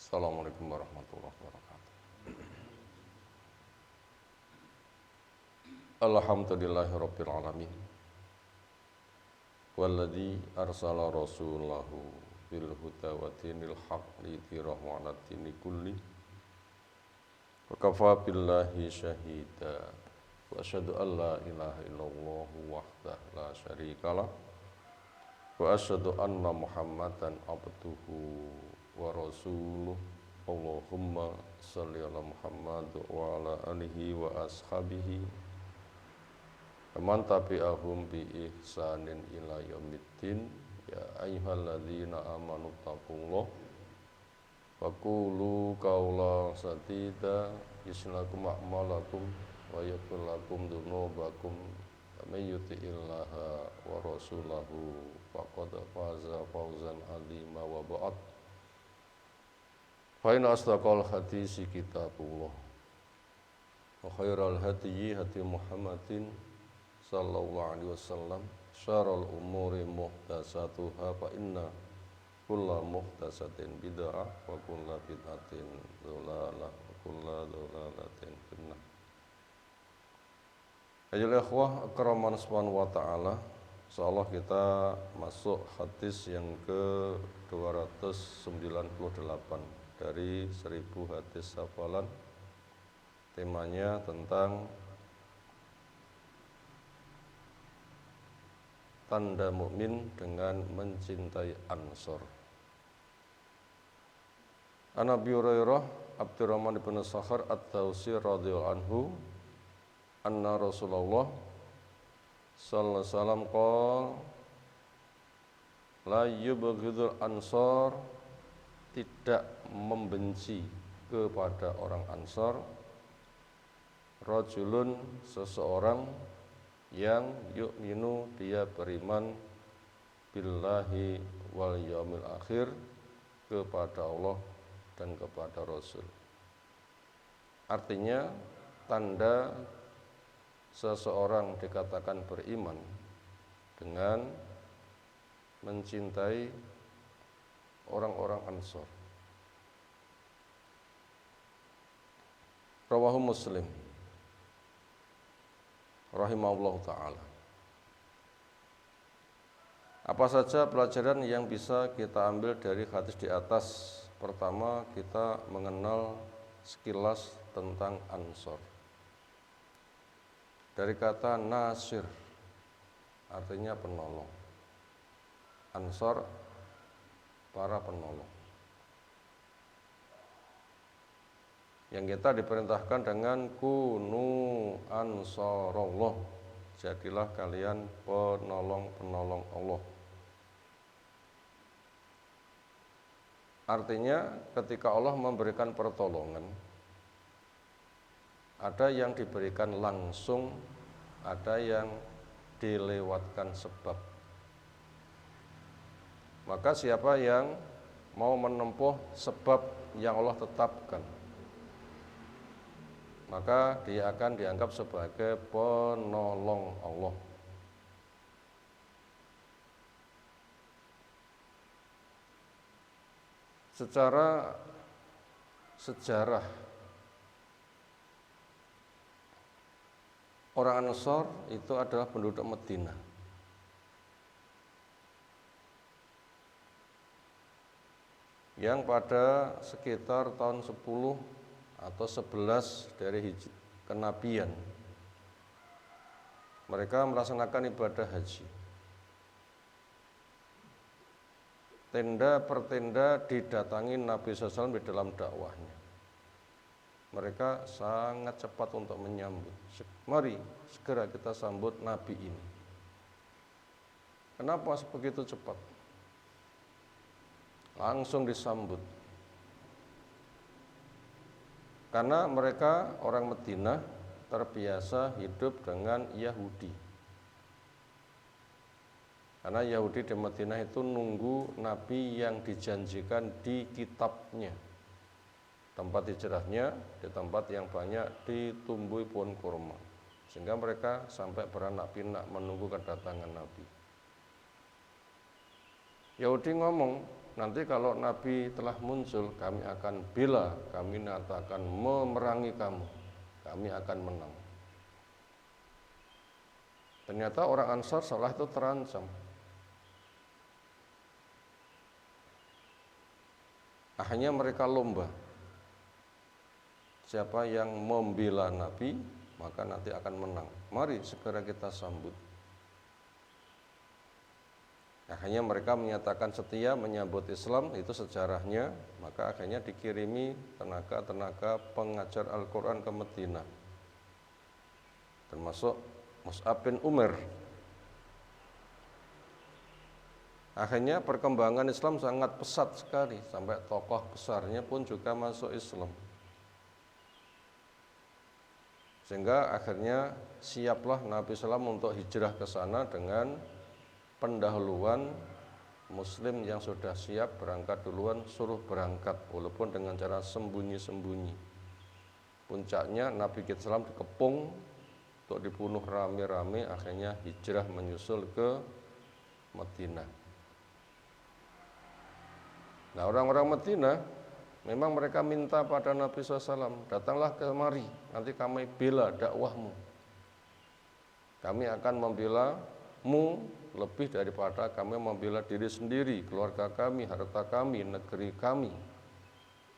Assalamualaikum warahmatullahi wabarakatuh. Alhamdulillahirabbil alamin. Walladzi arsala rasulahu bil huda wa dinil haqq liyudhhirahu 'ala dini kulli. Wa kafa billahi syahida. Wa asyhadu an la ilaha illallah wahdahu la syarikalah. Wa asyhadu anna Muhammadan abduhu wa rasuluh. Allahumma shalli ala Muhammad wa ala alihi wa ashabihi man tabi'ahum bi ihsanin ila yaumiddin. Ya ayyuhalladzina amanu taqullaha wa qulu qawlan sadida yuslih a'malakum wa yaghfir lakum dzunubakum. May yuti'illaha wa rasulahu faqad faza fawzan 'azima wa ba'd. Fa inna asdaqal hadisi kitabullah wa khairal hadyi hadi Muhammadin sallallahu alaihi wasallam, syarrul umuri muhdatsatuha fa inna kulla muhdatsatin bid'ah wa kulla bid'atin dhalalah wa kulla dhalalatin finnar. Ayolah ikhwah akraman subhanahu wa ta'ala. Insyaallah kita masuk hadis yang ke-298 dari 1000 hadis hafalan. Temanya tentang tanda mukmin dengan mencintai Ansor. An Abi Hurairah Abdurrahman bin Sakhar Ad-Dawsi radhiyallahu anhu anna Rasulullah sallallahu alaihi wasallam qala la yubghidul ansar, tidak membenci kepada orang Ansar, rajulun, seseorang yang yu'minu, dia beriman, billahi wal yaumil akhir, kepada Allah dan kepada Rasul. Artinya tanda seseorang dikatakan beriman dengan mencintai orang-orang Ansar. Rawahu Muslim rahimahullahu ta'ala. Apa saja pelajaran yang bisa kita ambil dari hadis di atas? Pertama, kita mengenal sekilas tentang Ansor. Dari kata nasir, artinya penolong. Ansor, para penolong. Yang kita diperintahkan dengan kunu ansarullah, jadilah kalian penolong-penolong Allah. Artinya ketika Allah memberikan pertolongan, ada yang diberikan langsung, ada yang dilewatkan sebab. Maka siapa yang mau menempuh sebab yang Allah tetapkan, maka dia akan dianggap sebagai penolong Allah. Secara sejarah, orang Ansar itu adalah penduduk Madinah. Yang pada sekitar tahun 10 atau 11 dari kenabian, mereka melaksanakan ibadah haji. Tenda per tenda didatangi Nabi SAW di dalam dakwahnya. Mereka sangat cepat untuk menyambut. Mari segera kita sambut Nabi ini. Kenapa begitu cepat? Langsung disambut. Karena mereka orang Madinah terbiasa hidup dengan Yahudi. Karena Yahudi di Madinah itu nunggu Nabi yang dijanjikan di kitabnya. Tempat hijrahnya di tempat yang banyak ditumbuhi pohon kurma. Sehingga mereka sampai beranak pinak menunggu kedatangan Nabi. Yahudi ngomong, nanti kalau Nabi telah muncul, kami akan bela, kami akan memerangi kamu, kami akan menang. Ternyata orang Ansar setelah itu terancam. Akhirnya mereka lomba. Siapa yang membela Nabi, maka nanti akan menang. Mari segera kita sambut. Akhirnya mereka menyatakan setia menyambut Islam, itu sejarahnya. Maka akhirnya dikirimi tenaga-tenaga pengajar Al-Quran ke Madinah, termasuk Mus'ab bin Umair. Akhirnya perkembangan Islam sangat pesat sekali, sampai tokoh besarnya pun juga masuk Islam. Sehingga akhirnya siaplah Nabi SAW untuk hijrah ke sana dengan pendahuluan Muslim yang sudah siap berangkat duluan, suruh berangkat walaupun dengan cara sembunyi-sembunyi. Puncaknya Nabi kita SAW dikepung untuk dibunuh rame-rame, akhirnya hijrah menyusul ke Madinah. Nah, orang-orang Madinah memang mereka minta pada Nabi SAW, datanglah kemari, nanti kami bela dakwahmu. Kami akan membela-mu lebih daripada kami membela diri sendiri, keluarga kami, harta kami, negeri kami.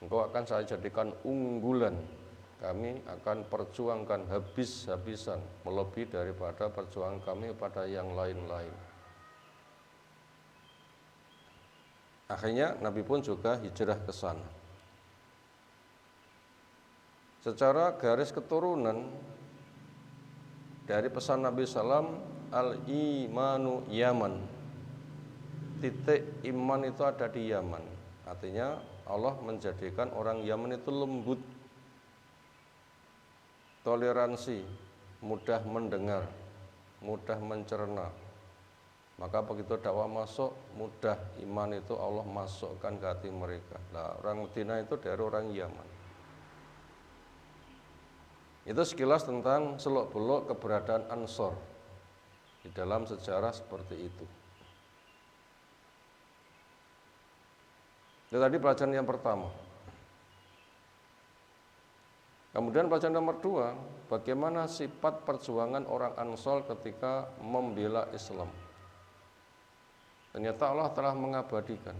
Engkau akan saya jadikan unggulan. Kami akan perjuangkan habis-habisan, melebihi daripada perjuangan kami pada yang lain-lain. Akhirnya Nabi pun juga hijrah ke sana. Secara garis keturunan dari pesan Nabi SAW, al-imanu Yaman, titik iman itu ada di Yaman. Artinya Allah menjadikan orang Yaman itu lembut, toleransi, mudah mendengar, mudah mencerna. Maka begitu dakwah masuk, mudah iman itu Allah masukkan ke hati mereka. Nah, orang Madinah itu dari orang Yaman. Itu sekilas tentang seluk-beluk keberadaan Ansor di dalam sejarah seperti itu. Itu tadi pelajaran yang pertama. Kemudian pelajaran nomor 2, bagaimana sifat perjuangan orang Ansor ketika membela Islam. Ternyata Allah telah mengabadikan.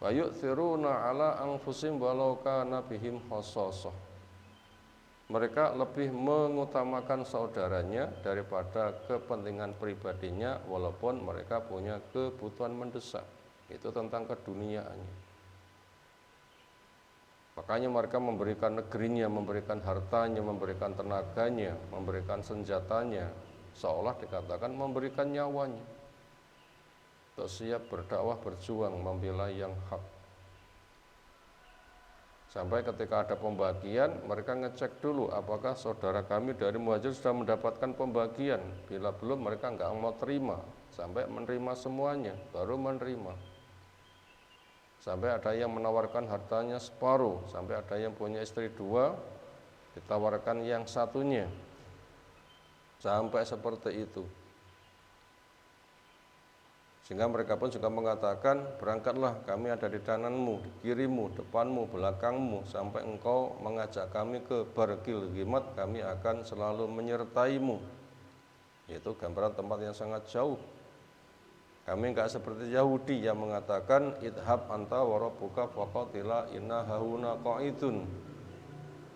Wa yu'thiruna ala anfusihim walau kana bihim khassasah. Mereka lebih mengutamakan saudaranya daripada kepentingan pribadinya walaupun mereka punya kebutuhan mendesak. Itu tentang keduniaannya. Makanya mereka memberikan negerinya, memberikan hartanya, memberikan tenaganya, memberikan senjatanya, seolah dikatakan memberikan nyawanya untuk siap berdakwah, berjuang, membela yang hak. Sampai ketika ada pembagian, mereka ngecek dulu apakah saudara kami dari Muhajir sudah mendapatkan pembagian. Bila belum, mereka nggak mau terima, sampai menerima semuanya, baru menerima. Sampai ada yang menawarkan hartanya separuh, sampai ada yang punya istri 2, ditawarkan yang satunya. Sampai seperti itu. Sehingga mereka pun juga mengatakan, berangkatlah, kami ada di kananmu, di kirimu, depanmu, belakangmu, sampai engkau mengajak kami ke Barqil Ghimat, kami akan selalu menyertaimu. Itu gambaran tempat yang sangat jauh. Kami enggak seperti Yahudi yang mengatakan, idhab anta wa rabbuka faqatila inna hahuna qa'idun.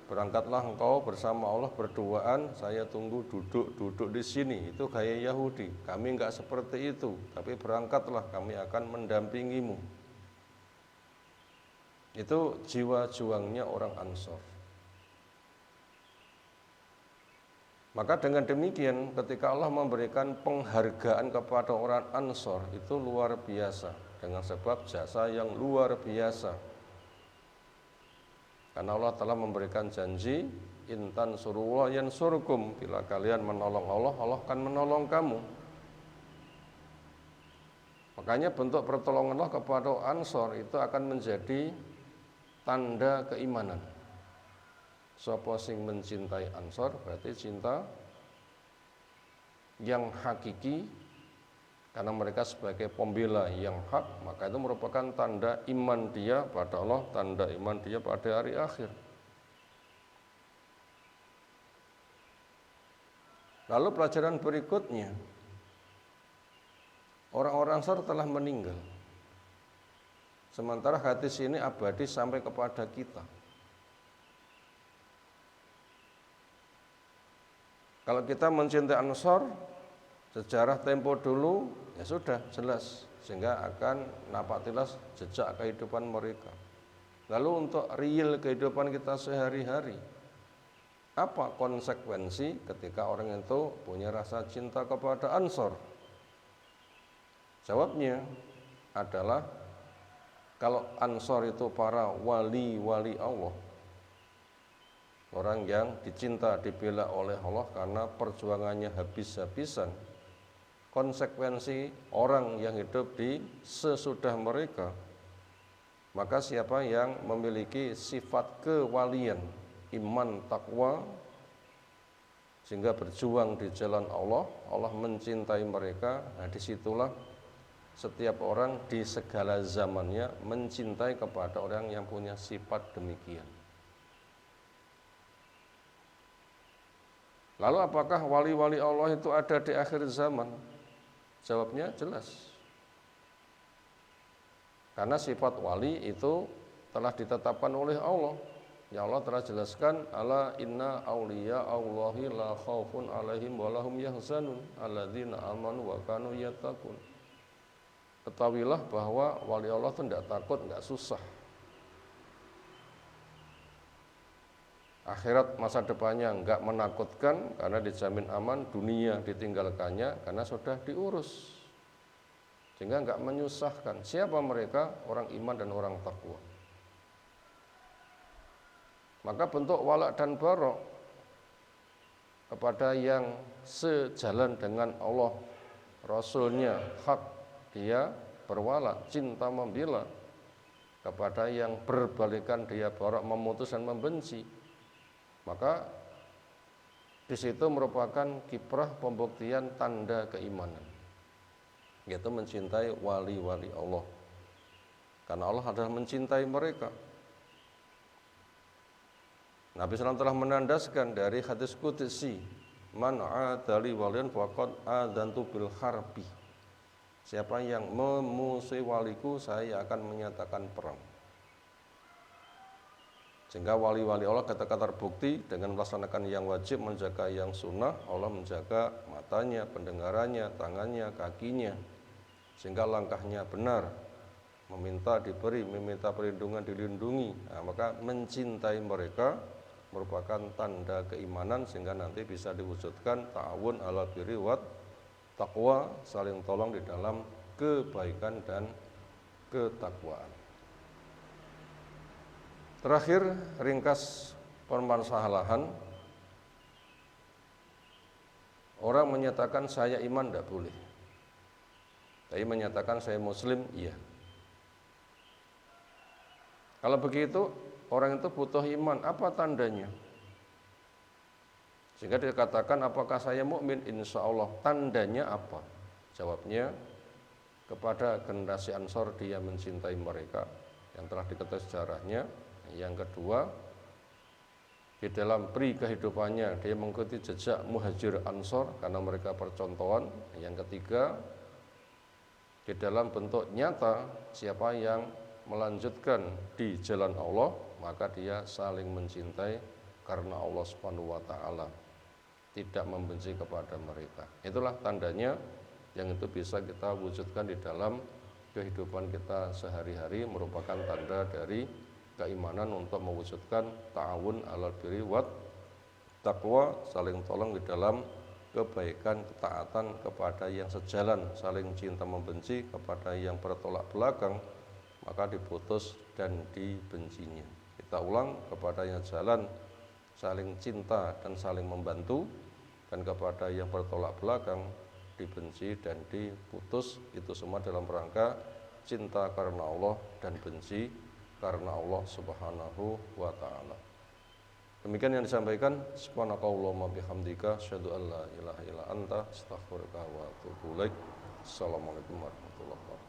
Berangkatlah engkau bersama Allah berduaan, saya tunggu duduk di sini. Itu gaya Yahudi. Kami enggak seperti itu, tapi berangkatlah, kami akan mendampingimu. Itu jiwa juangnya orang Ansor. Maka dengan demikian ketika Allah memberikan penghargaan kepada orang Ansor itu luar biasa, dengan sebab jasa yang luar biasa. Karena Allah telah memberikan janji, intan surullah yansurkum, bila kalian menolong Allah, Allah akan menolong kamu. Makanya bentuk pertolongan Allah kepada Ansor itu akan menjadi tanda keimanan. Sapa sing mencintai Ansor berarti cinta yang hakiki karena mereka sebagai pembela yang hak, maka itu merupakan tanda iman dia pada Allah, tanda iman dia pada hari akhir. Lalu pelajaran berikutnya, orang-orang Ansar telah meninggal, sementara hadis ini abadi sampai kepada kita. Kalau kita mencintai Ansar, sejarah tempo dulu ya sudah jelas, sehingga akan napak jelas jejak kehidupan mereka. Lalu untuk real kehidupan kita sehari-hari, apa konsekuensi ketika orang itu punya rasa cinta kepada Ansar? Jawabnya adalah kalau Ansar itu para wali-wali Allah, orang yang dicinta, dibela oleh Allah karena perjuangannya habis-habisan, konsekuensi orang yang hidup di sesudah mereka, maka siapa yang memiliki sifat kewalian, iman, takwa, sehingga berjuang di jalan Allah, Allah mencintai mereka. Nah, disitulah setiap orang di segala zamannya mencintai kepada orang yang punya sifat demikian. Lalu apakah wali-wali Allah itu ada di akhir zaman? Jawabnya jelas. Karena sifat wali itu telah ditetapkan oleh Allah. Ya Allah telah jelaskan, ala inna awliya Allahi la khaufun alaihim wa lahum yahzanun alladzina amanu wa kanu yattaqun. Ketahuilah bahwa wali Allah itu tidak takut, tidak susah. Akhirat masa depannya enggak menakutkan karena dijamin aman, dunia ditinggalkannya karena sudah diurus. Sehingga enggak menyusahkan. Siapa mereka? Orang iman dan orang takwa. Maka bentuk wala dan barok kepada yang sejalan dengan Allah, Rasulnya, hak, dia berwala, cinta membela. Kepada yang berbalikan dia barok, memutus dan membenci, maka di situ merupakan kiprah pembuktian tanda keimanan, yaitu mencintai wali-wali Allah, karena Allah adalah mencintai mereka. Nabi SAW telah menandaskan dari hadis qudsi, man adali waliyan faqad adantu bil harbi. Siapa yang memusuhi waliku, saya akan menyatakan perang. Sehingga wali-wali Allah ketika terbukti dengan melaksanakan yang wajib, menjaga yang sunnah, Allah menjaga matanya, pendengarannya, tangannya, kakinya, sehingga langkahnya benar, meminta diberi, meminta perlindungan dilindungi. Nah, maka mencintai mereka merupakan tanda keimanan, sehingga nanti bisa diwujudkan ta'awun ala birri wat taqwa, saling tolong di dalam kebaikan dan ketakwaan. Terakhir, ringkas permasalahan. Orang menyatakan saya iman tidak boleh, tapi menyatakan saya muslim, iya. Kalau begitu, orang itu butuh iman, apa tandanya? Sehingga dikatakan apakah saya mukmin? Insya Allah. Tandanya apa? Jawabnya, kepada generasi Ansor dia mencintai mereka yang telah diketahui sejarahnya. Yang kedua, di dalam pri kehidupannya dia mengikuti jejak muhajir Ansor karena mereka percontohan. Yang ketiga, di dalam bentuk nyata siapa yang melanjutkan di jalan Allah, maka dia saling mencintai karena Allah Subhanahu wa taala, tidak membenci kepada mereka. Itulah tandanya yang itu bisa kita wujudkan di dalam kehidupan kita sehari-hari, merupakan tanda dari keimanan untuk mewujudkan ta'awun 'alal birri wat taqwa, saling tolong di dalam kebaikan, ketaatan kepada yang sejalan, saling cinta membenci kepada yang bertolak belakang, maka diputus dan dibencinya. Kita ulang, kepada yang jalan saling cinta dan saling membantu, dan kepada yang bertolak belakang dibenci dan diputus. Itu semua dalam rangka cinta karena Allah dan benci karena Allah Subhanahu wa taala. Demikian yang disampaikan. Subhanakallahumma bihamdika asyhadu an la ilaha illa anta astaghfiruka wa atubu ilaik. Assalamualaikum warahmatullahi wabarakatuh.